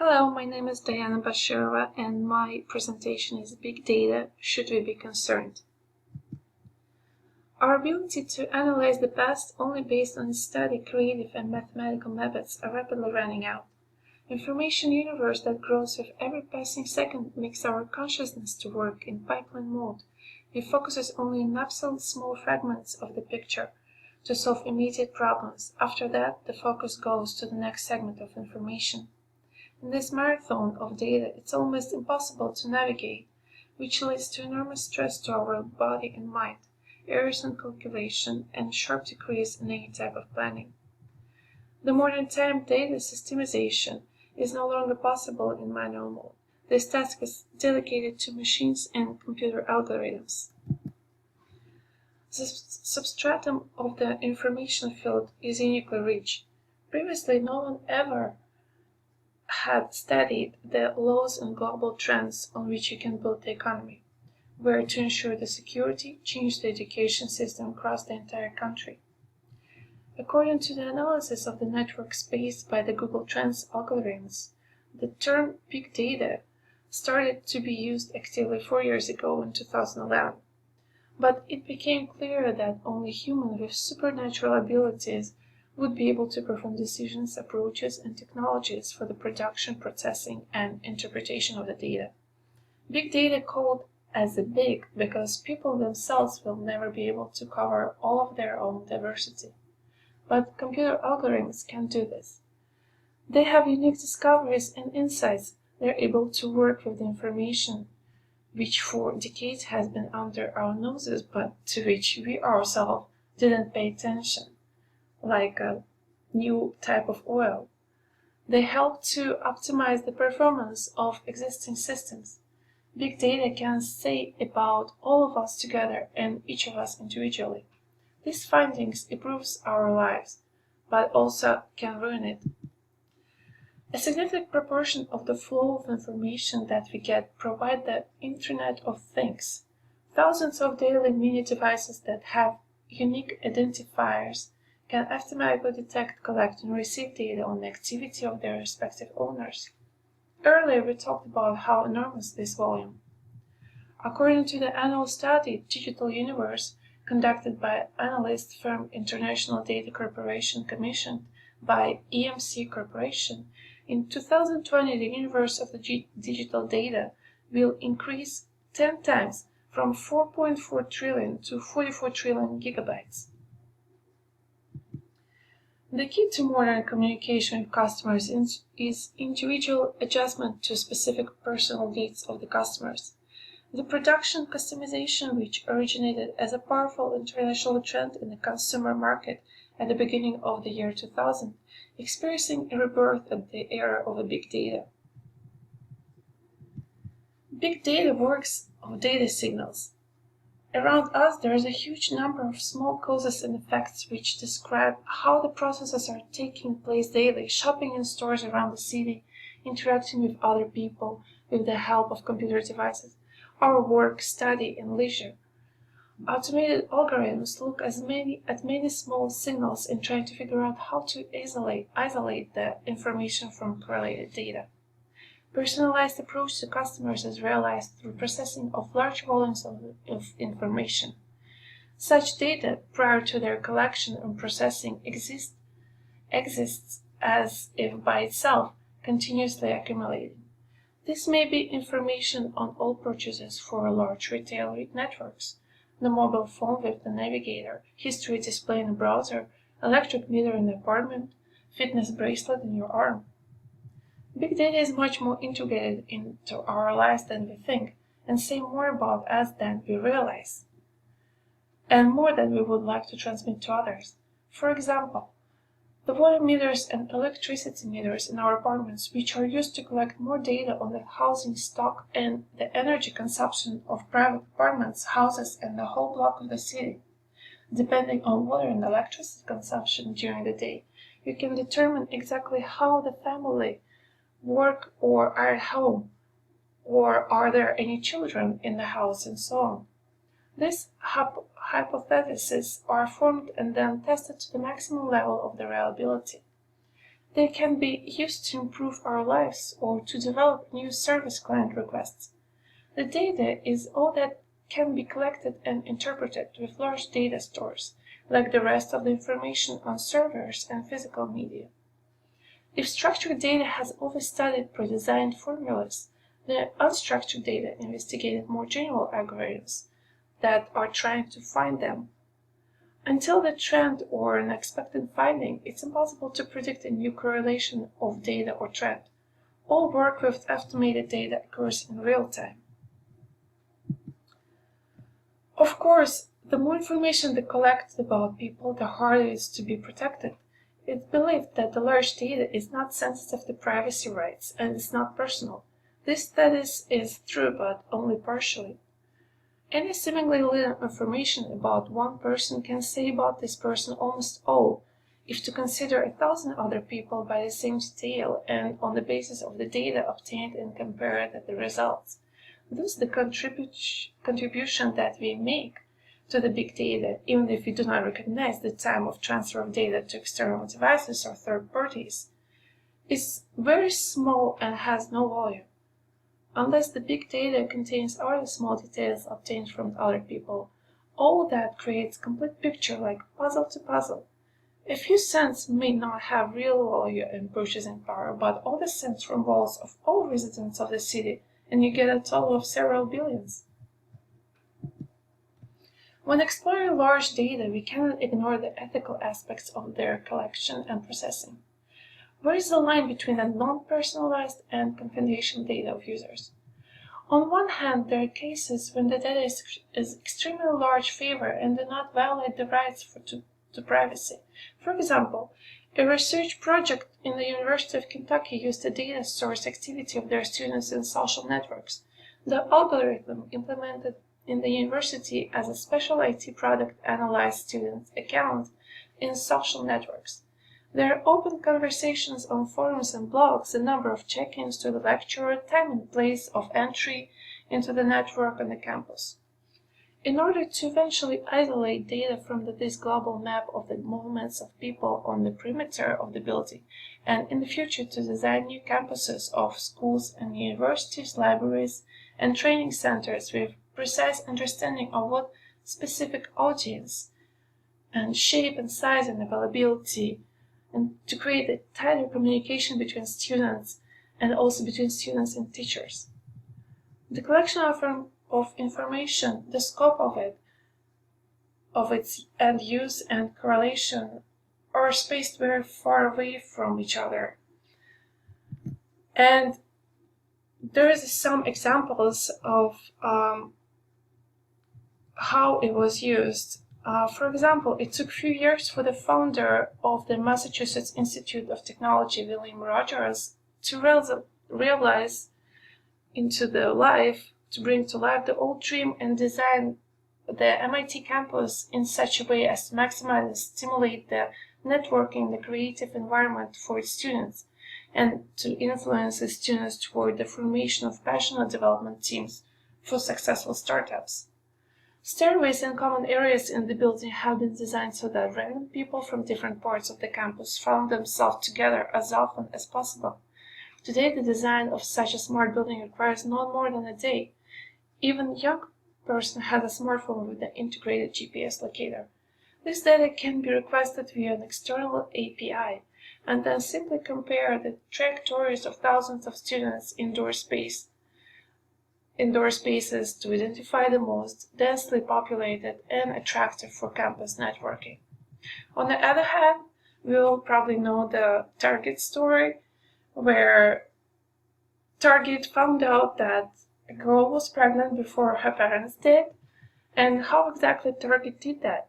Hello, my name is Diana Bashirova and my presentation is Big Data, Should We Be Concerned? Our ability to analyze the past only based on study, creative and mathematical methods are rapidly running out. Information universe that grows with every passing second makes our consciousness to work in pipeline mode. It focuses only on absolute small fragments of the picture to solve immediate problems. After that, the focus goes to the next segment of information. In this marathon of data, it's almost impossible to navigate, which leads to enormous stress to our body and mind, errors in calculation, and sharp decrease in any type of planning. The modern time data systemization is no longer possible in manual mode. This task is delegated to machines and computer algorithms. The substratum of the information field is uniquely rich. Previously, no one ever had studied the laws and global trends on which you can build the economy, where to ensure the security, change the education system across the entire country. According to the analysis of the network space by the Google Trends algorithms, the term big data started to be used actively 4 years ago in 2011. But it became clear that only humans with supernatural abilities would be able to perform decisions, approaches, and technologies for the production, processing, and interpretation of the data. Big data called as a big because people themselves will never be able to cover all of their own diversity. But computer algorithms can do this. They have unique discoveries and insights. They're able to work with the information which for decades has been under our noses but to which we ourselves didn't pay attention, like a new type of oil. They help to optimize the performance of existing systems. Big data can say about all of us together and each of us individually. These findings improves our lives, but also can ruin it. A significant proportion of the flow of information that we get provide the Internet of Things. Thousands of daily mini devices that have unique identifiers can automatically detect, collect, and receive data on the activity of their respective owners. Earlier, we talked about how enormous this volume. According to the annual study Digital Universe, conducted by analyst firm International Data Corporation commissioned by EMC Corporation, in 2020 the universe of the digital data will increase 10 times from 4.4 trillion to 44 trillion gigabytes. The key to modern communication with customers is individual adjustment to specific personal needs of the customers. The production customization, which originated as a powerful international trend in the consumer market at the beginning of the year 2000, experiencing a rebirth at the era of big data. Big data works of data signals. Around us there is a huge number of small causes and effects which describe how the processes are taking place daily, shopping in stores around the city, interacting with other people with the help of computer devices, our work, study, and leisure. Automated algorithms look at many small signals and try to figure out how to isolate the information from correlated data. Personalized approach to customers is realized through processing of large volumes of information. Such data, prior to their collection and processing, exists as if by itself, continuously accumulating. This may be information on all purchases for large retail networks, the mobile phone with the navigator, history display in the browser, electric meter in the apartment, fitness bracelet in your arm. Big data is much more integrated into our lives than we think, and say more about us than we realize, and more than we would like to transmit to others. For example, the water meters and electricity meters in our apartments, which are used to collect more data on the housing stock and the energy consumption of private apartments, houses, and the whole block of the city. Depending on water and electricity consumption during the day, you can determine exactly how the family work or are at home, or are there any children in the house, and so on. These hypotheses are formed and then tested to the maximum level of their reliability. They can be used to improve our lives or to develop new service client requests. The data is all that can be collected and interpreted with large data stores, like the rest of the information on servers and physical media. If structured data has always studied pre-designed formulas, the unstructured data investigated more general algorithms that are trying to find them. Until the trend or an expected finding, it's impossible to predict a new correlation of data or trend. All work with estimated data occurs in real time. Of course, the more information they collect about people, the harder it is to be protected. It's believed that the large data is not sensitive to privacy rights and is not personal. This status is true, but only partially. Any seemingly little information about one person can say about this person almost all, if to consider 1,000 other people by the same detail and on the basis of the data obtained and compared the results. Thus, the contribution that we make to the big data, even if we do not recognize the time of transfer of data to external devices or third parties, is very small and has no value. Unless the big data contains other small details obtained from other people, all that creates complete picture like puzzle to puzzle. A few cents may not have real value and purchasing power, but all the cents from wallets of all residents of the city, and you get a total of several billions. When exploring large data, we cannot ignore the ethical aspects of their collection and processing. Where is the line between the non-personalized and confidential data of users? On one hand, there are cases when the data is extremely large favor and do not violate the rights to privacy. For example, a research project in the University of Kentucky used the data source activity of their students in social networks. The algorithm implemented in the university as a special IT product analyzed students' accounts in social networks. Their open conversations on forums and blogs, the number of check-ins to the lecturer, time and place of entry into the network on the campus. In order to eventually isolate data from this global map of the movements of people on the perimeter of the building, and in the future to design new campuses of schools and universities, libraries, and training centers with precise understanding of what specific audience and shape and size and availability, and to create a tighter communication between students and also between students and teachers. The collection of information, the scope of its end use and correlation are spaced very far away from each other. And there is some examples of how it was used. For example, it took a few years for the founder of the Massachusetts Institute of Technology, William Rogers, to realize to bring to life the old dream and design the MIT campus in such a way as to maximize and stimulate the networking, the creative environment for its students, and to influence the students toward the formation of passionate development teams for successful startups. Stairways and common areas in the building have been designed so that random people from different parts of the campus found themselves together as often as possible. Today, the design of such a smart building requires no more than a day. Even a young person has a smartphone with an integrated GPS locator. This data can be requested via an external API, and then simply compare the trajectories of thousands of students' indoor spaces to identify the most densely populated and attractive for campus networking. On the other hand, we will probably know the Target story, where Target found out that a girl was pregnant before her parents did, and how exactly Target did that.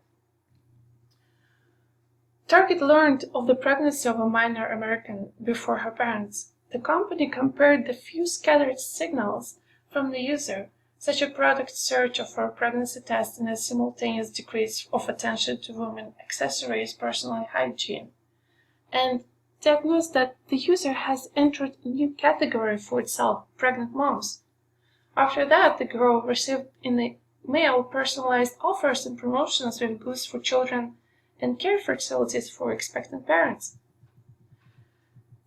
Target learned of the pregnancy of a minor American before her parents. The company compared the few scattered signals from the user, such as product search for a pregnancy test and a simultaneous decrease of attention to women accessories, personal hygiene, and diagnosed that the user has entered a new category for itself, pregnant moms. After that, the girl received in the mail personalized offers and promotions with goods for children and care facilities for expectant parents.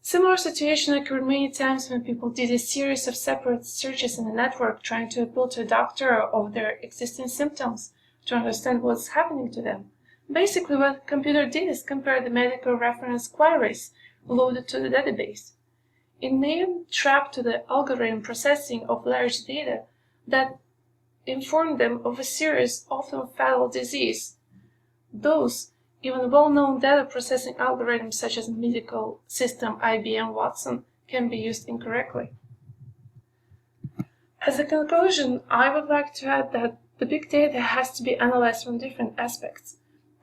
Similar situation occurred many times when people did a series of separate searches in a network trying to appeal to a doctor of their existing symptoms to understand what's happening to them. Basically, what computer did is compare the medical reference queries loaded to the database. It may have trapped to the algorithm processing of large data that informed them of a serious, often fatal disease. Those even well-known data processing algorithms such as medical system IBM Watson can be used incorrectly. As a conclusion, I would like to add that the big data has to be analyzed from different aspects.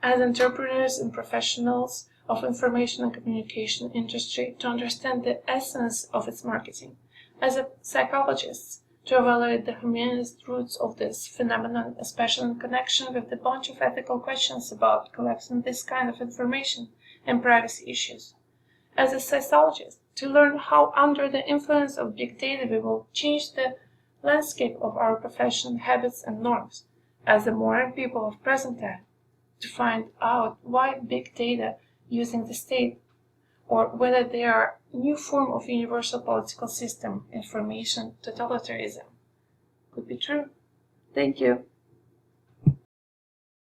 As entrepreneurs and professionals of information and communication industry to understand the essence of its marketing. As a psychologist, to evaluate the humanist roots of this phenomenon, especially in connection with the bunch of ethical questions about collecting this kind of information and privacy issues. As a sociologist, to learn how under the influence of big data we will change the landscape of our profession, habits, and norms. As the modern people of present time, to find out why big data using the state or whether they are a new form of universal political system, information totalitarianism, could be true. Thank you.